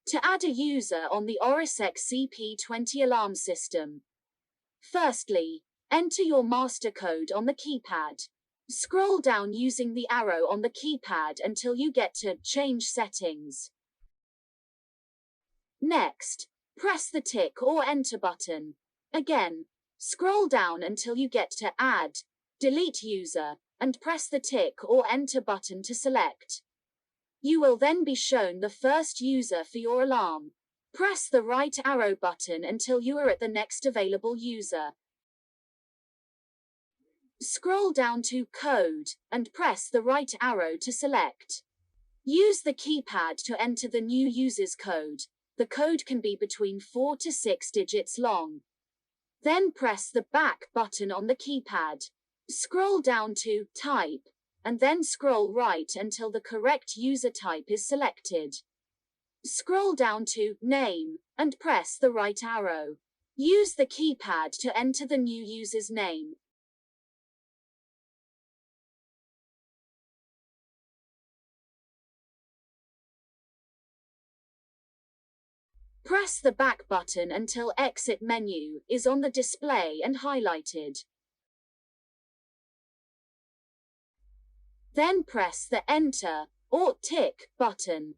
To add a user on the Orisec CP-20 alarm system. Firstly, enter your master code on the keypad. Scroll down using the arrow on the keypad until you get to Change Settings. Next, press the tick or enter button. Again, scroll down until you get to Add, Delete User, and press the tick or enter button to select. You will then be shown the first user for your alarm. Press the right arrow button until you are at the next available user. Scroll down to Code and press the right arrow to select. Use the keypad to enter the new user's code. The code can be between 4 to 6 digits long. Then press the back button on the keypad. Scroll down to Type, and then scroll right until the correct user type is selected. Scroll down to Name, and press the right arrow. Use the keypad to enter the new user's name. Press the back button until Exit menu is on the display and highlighted. Then press the Enter or Tick button.